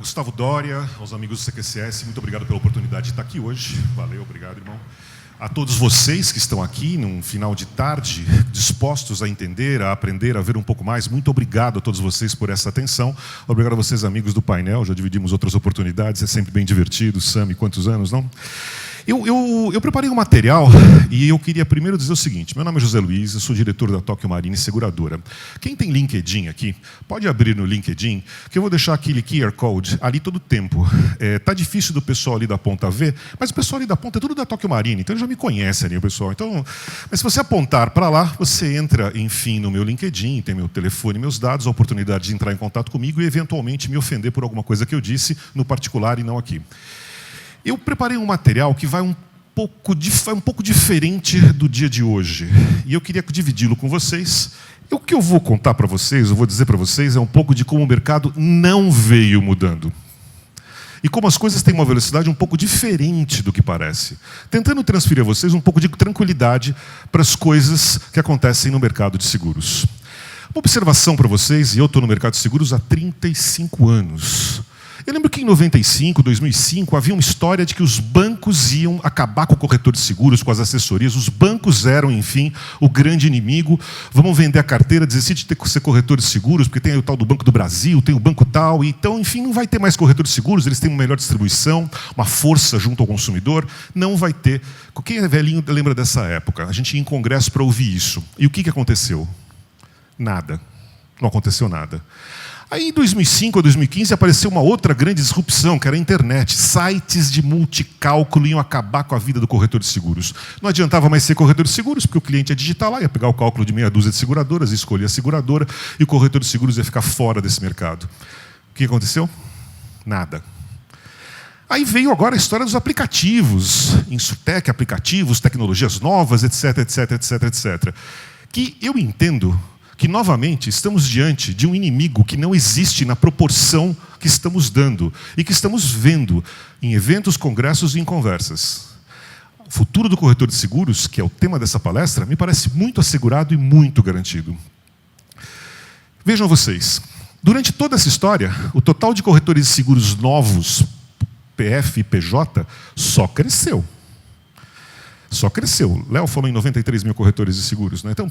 Gustavo Doria, aos amigos do CQCS, muito obrigado pela oportunidade de estar aqui hoje. Valeu, obrigado, irmão. A todos vocês que estão aqui, num final de tarde, dispostos a entender, a aprender, a ver um pouco mais, muito obrigado a todos vocês por essa atenção. Obrigado a vocês, amigos do painel, já dividimos outras oportunidades, é sempre bem divertido. Sami, quantos anos, não? Eu preparei um material e eu queria primeiro dizer o seguinte: meu nome é José Luiz, eu sou diretor da Tóquio Marine Seguradora. Quem tem LinkedIn aqui, pode abrir no LinkedIn, que eu vou deixar aquele QR Code ali todo o tempo. Tá difícil do pessoal ali da ponta ver, mas o pessoal ali da ponta é tudo da Tóquio Marine, então eles já me conhecem ali, o pessoal. Então, mas se você apontar para lá, você entra, enfim, no meu LinkedIn, tem meu telefone, meus dados, a oportunidade de entrar em contato comigo e eventualmente me ofender por alguma coisa que eu disse no particular e não aqui. Eu preparei um material que vai um pouco diferente do dia de hoje. E eu queria dividi-lo com vocês. E o que eu vou contar para vocês, eu vou dizer para vocês, é um pouco de como o mercado não veio mudando. E como as coisas têm uma velocidade um pouco diferente do que parece. Tentando transferir a vocês um pouco de tranquilidade para as coisas que acontecem no mercado de seguros. Uma observação para vocês, e eu estou no mercado de seguros há 35 anos. Eu lembro que em 95, 2005, havia uma história de que os bancos iam acabar com o corretor de seguros, com as assessorias. Os bancos eram, enfim, o grande inimigo. Vamos vender a carteira, desistir de ter que ser corretor de seguros, porque tem o tal do Banco do Brasil, tem o banco tal. Então, enfim, não vai ter mais corretor de seguros, eles têm uma melhor distribuição, uma força junto ao consumidor. Não vai ter. Quem é velhinho lembra dessa época? A gente ia em congresso para ouvir isso. E o que aconteceu? Nada. Não aconteceu nada. Aí, em 2005 ou 2015, apareceu uma outra grande disrupção, que era a internet. Sites de multicálculo iam acabar com a vida do corretor de seguros. Não adiantava mais ser corretor de seguros, porque o cliente ia digitar lá, ia pegar o cálculo de meia dúzia de seguradoras, escolher a seguradora, e o corretor de seguros ia ficar fora desse mercado. O que aconteceu? Nada. Aí veio agora a história dos aplicativos, Insurtech, aplicativos, tecnologias novas, etc, etc, etc, etc. Que eu entendo que, novamente, estamos diante de um inimigo que não existe na proporção que estamos dando e que estamos vendo em eventos, congressos e em conversas. O futuro do corretor de seguros, que é o tema dessa palestra, me parece muito assegurado e muito garantido. Vejam vocês, durante toda essa história, o total de corretores de seguros novos, PF e PJ, só cresceu. Só cresceu. Léo falou em 93 mil corretores de seguros, né? Então,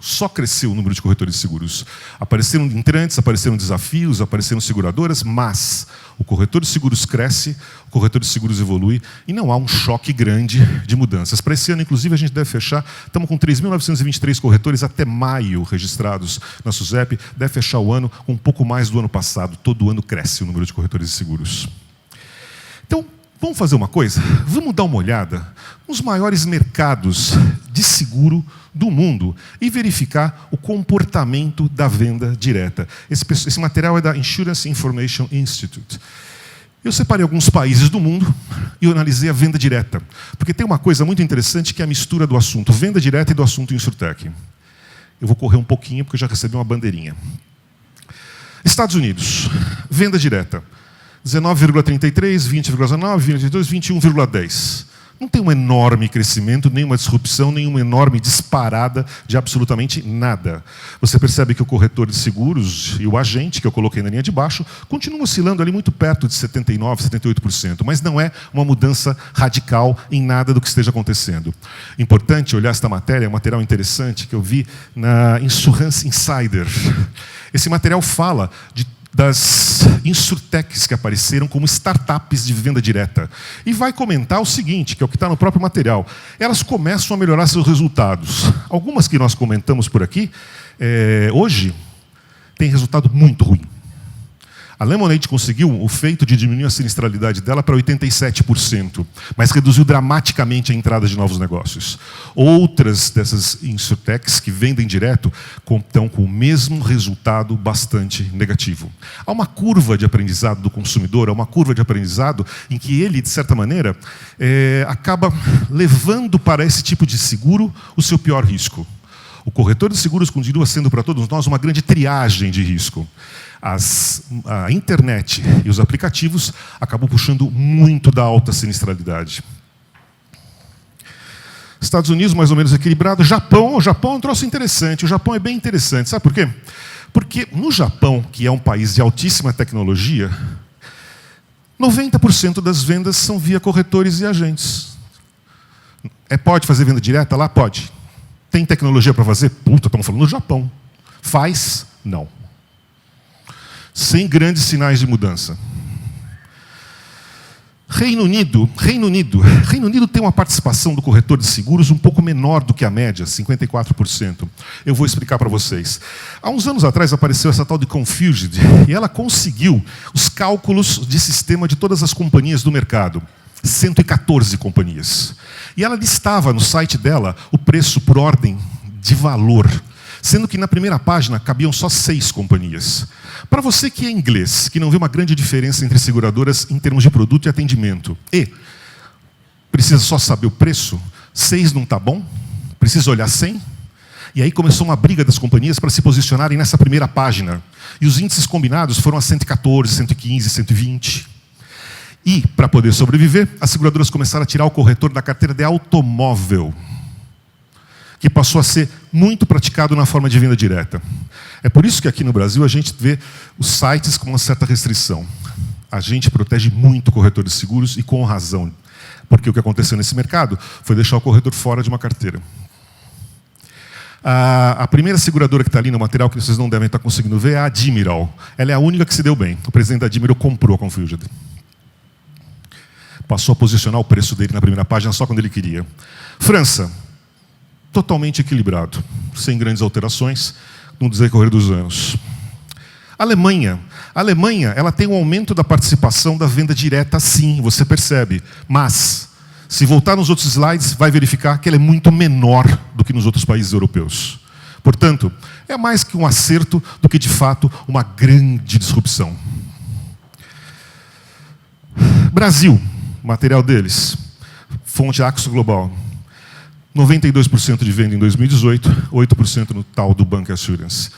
só cresceu o número de corretores de seguros. Apareceram entrantes, apareceram desafios, apareceram seguradoras, mas o corretor de seguros cresce, o corretor de seguros evolui e não há um choque grande de mudanças. Para esse ano, inclusive, a gente deve fechar, estamos com 3.923 corretores até maio registrados na SUSEP, deve fechar o ano com um pouco mais do ano passado. Todo ano cresce o número de corretores de seguros. Então, vamos fazer uma coisa? Vamos dar uma olhada nos maiores mercados de seguro do mundo e verificar o comportamento da venda direta. Esse material é da Insurance Information Institute. Eu separei alguns países do mundo e eu analisei a venda direta. Porque tem uma coisa muito interessante que é a mistura do assunto venda direta e do assunto Insurtech. Eu vou correr um pouquinho porque eu já recebi uma bandeirinha. Estados Unidos, venda direta. 19,33, 20,19, 22, 21,10. Não tem um enorme crescimento, nenhuma disrupção, nenhuma enorme disparada de absolutamente nada. Você percebe que o corretor de seguros e o agente, que eu coloquei na linha de baixo, continuam oscilando ali muito perto de 79%, 78%, mas não é uma mudança radical em nada do que esteja acontecendo. Importante olhar esta matéria, é um material interessante que eu vi na Insurance Insider. Esse material fala das Insurtechs que apareceram como startups de venda direta. E vai comentar o seguinte, que é o que está no próprio material. Elas começam a melhorar seus resultados. Algumas que nós comentamos por aqui, hoje, têm resultado muito ruim. A Lemonade conseguiu o feito de diminuir a sinistralidade dela para 87%, mas reduziu dramaticamente a entrada de novos negócios. Outras dessas Insurtechs que vendem direto estão com o mesmo resultado bastante negativo. Há uma curva de aprendizado do consumidor, há uma curva de aprendizado em que ele, de certa maneira, acaba levando para esse tipo de seguro o seu pior risco. O corretor de seguros continua sendo para todos nós uma grande triagem de risco. A internet e os aplicativos acabam puxando muito da alta sinistralidade. Estados Unidos, mais ou menos equilibrado. O Japão é um troço interessante. O Japão é bem interessante. Sabe por quê? Porque no Japão, que é um país de altíssima tecnologia, 90% das vendas são via corretores e agentes. Pode fazer venda direta lá? Pode. Tem tecnologia para fazer? Puta, estamos falando no Japão. Faz? Não. Sem grandes sinais de mudança. Reino Unido tem uma participação do corretor de seguros um pouco menor do que a média, 54%. Eu vou explicar para vocês. Há uns anos atrás apareceu essa tal de Confused, e ela conseguiu os cálculos de sistema de todas as companhias do mercado. 114 companhias. E ela listava no site dela o preço por ordem de valor, sendo que na primeira página cabiam só 6 companhias. Para você que é inglês, que não vê uma grande diferença entre seguradoras em termos de produto e atendimento, e precisa só saber o preço, 6 não está bom? Precisa olhar 100? E aí começou uma briga das companhias para se posicionarem nessa primeira página. E os índices combinados foram a 114, 115, 120. E, para poder sobreviver, as seguradoras começaram a tirar o corretor da carteira de automóvel, que passou a ser muito praticado na forma de venda direta. É por isso que aqui no Brasil a gente vê os sites com uma certa restrição. A gente protege muito o corretor de seguros e com razão, porque o que aconteceu nesse mercado foi deixar o corretor fora de uma carteira. A primeira seguradora que está ali no material, que vocês não devem estar conseguindo ver, é a Admiral. Ela é a única que se deu bem. O presidente da Admiral comprou a Confused. Passou a posicionar o preço dele na primeira página só quando ele queria. França. Totalmente equilibrado, sem grandes alterações, no decorrer dos anos. Alemanha. A Alemanha, ela tem um aumento da participação da venda direta, sim, você percebe. Mas, se voltar nos outros slides, vai verificar que ela é muito menor do que nos outros países europeus. Portanto, é mais que um acerto do que, de fato, uma grande disrupção. Brasil, material deles. Fonte Axo Global. 92% de venda em 2018, 8% no tal do Bank Assurance.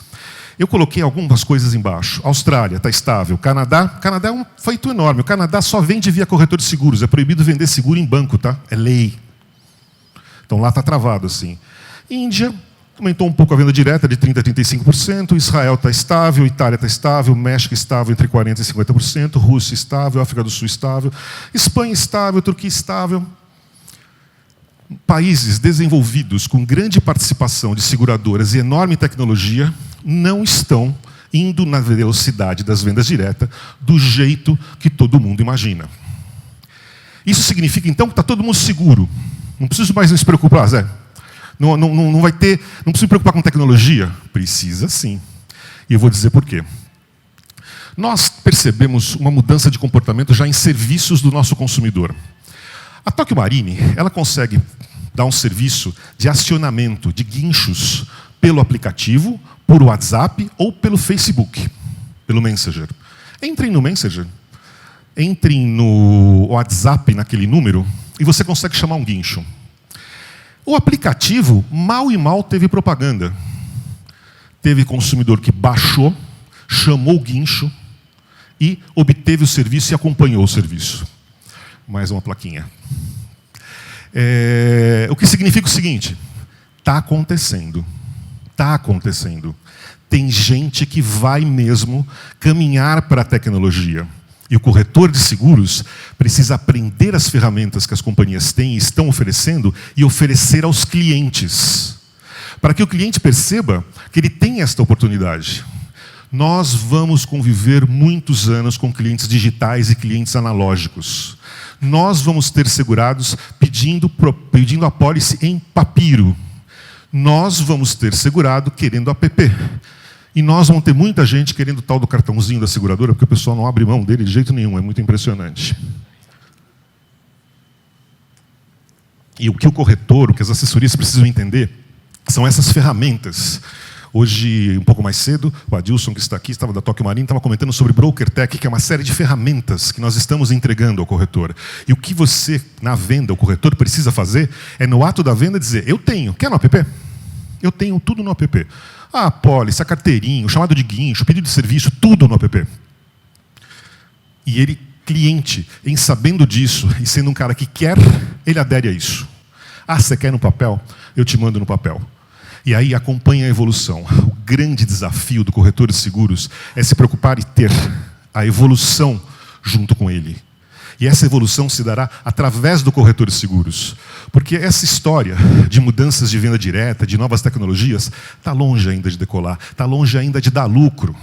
Eu coloquei algumas coisas embaixo. Austrália, está estável. Canadá é um feito enorme. O Canadá só vende via corretor de seguros. É proibido vender seguro em banco, tá? É lei. Então lá está travado assim. Índia, aumentou um pouco a venda direta, de 30% a 35%. Israel está estável, Itália está estável, México estável entre 40% e 50%, Rússia estável, África do Sul estável, Espanha estável, Turquia estável. Países desenvolvidos com grande participação de seguradoras e enorme tecnologia não estão indo na velocidade das vendas diretas do jeito que todo mundo imagina. Isso significa, então, que está todo mundo seguro. Não preciso mais se preocupar, Zé. Não vai ter, não precisa se preocupar com tecnologia? Precisa sim. E eu vou dizer por quê. Nós percebemos uma mudança de comportamento já em serviços do nosso consumidor. A Tokio Marine, ela consegue dar um serviço de acionamento de guinchos pelo aplicativo, por WhatsApp ou pelo Facebook, pelo Messenger. Entrem no Messenger, entrem no WhatsApp, naquele número, e você consegue chamar um guincho. O aplicativo, mal e mal, teve propaganda. Teve consumidor que baixou, chamou o guincho e obteve o serviço e acompanhou o serviço. Mais uma plaquinha. O que significa o seguinte: está acontecendo. Está acontecendo. Tem gente que vai mesmo caminhar para a tecnologia. E o corretor de seguros precisa aprender as ferramentas que as companhias têm e estão oferecendo e oferecer aos clientes. Para que o cliente perceba que ele tem esta oportunidade. Nós vamos conviver muitos anos com clientes digitais e clientes analógicos. Nós vamos ter segurados pedindo a apólice em papiro. Nós vamos ter segurado querendo app. E nós vamos ter muita gente querendo o tal do cartãozinho da seguradora, porque o pessoal não abre mão dele de jeito nenhum, é muito impressionante. E o que o corretor, o que as assessorias precisam entender, são essas ferramentas. Hoje, um pouco mais cedo, o Adilson, que está aqui, estava da Tokio Marine, estava comentando sobre BrokerTech, que é uma série de ferramentas que nós estamos entregando ao corretor. E o que você, na venda, o corretor precisa fazer, é no ato da venda dizer: eu tenho, quer no app? Eu tenho tudo no app. A apólice, a carteirinha, o chamado de guincho, o pedido de serviço, tudo no app. E ele, cliente, em sabendo disso, e sendo um cara que quer, ele adere a isso. Ah, você quer no papel? Eu te mando no papel. E aí acompanha a evolução. O grande desafio do corretor de seguros é se preocupar e ter a evolução junto com ele. E essa evolução se dará através do corretor de seguros. Porque essa história de mudanças de venda direta, de novas tecnologias, está longe ainda de decolar, está longe ainda de dar lucro.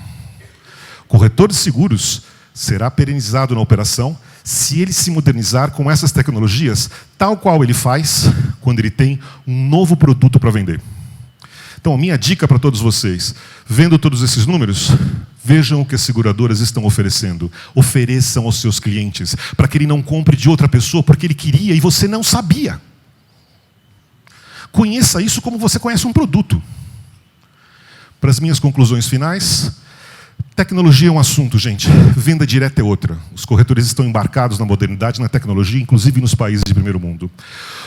O corretor de seguros será perenizado na operação se ele se modernizar com essas tecnologias, tal qual ele faz quando ele tem um novo produto para vender. Então, a minha dica para todos vocês, vendo todos esses números, vejam o que as seguradoras estão oferecendo. Ofereçam aos seus clientes, para que ele não compre de outra pessoa porque ele queria e você não sabia. Conheça isso como você conhece um produto. Para as minhas conclusões finais, tecnologia é um assunto, gente. Venda direta é outra. Os corretores estão embarcados na modernidade, na tecnologia, inclusive nos países de primeiro mundo.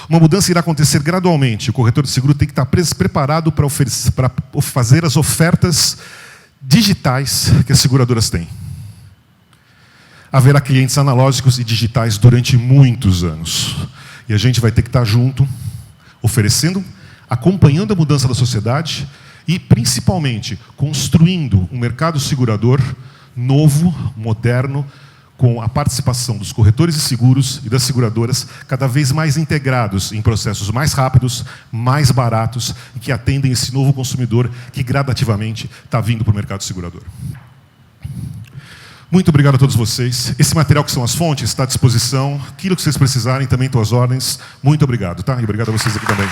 Uma mudança irá acontecer gradualmente. O corretor de seguro tem que estar preparado para fazer as ofertas digitais que as seguradoras têm. Haverá clientes analógicos e digitais durante muitos anos. E a gente vai ter que estar junto, oferecendo, acompanhando a mudança da sociedade e, principalmente, construindo um mercado segurador novo, moderno, com a participação dos corretores de seguros e das seguradoras cada vez mais integrados em processos mais rápidos, mais baratos e que atendem esse novo consumidor que gradativamente está vindo para o mercado segurador. Muito obrigado a todos vocês. Esse material que são as fontes está à disposição. Aquilo que vocês precisarem, também estão às ordens. Muito obrigado, tá? E obrigado a vocês aqui também.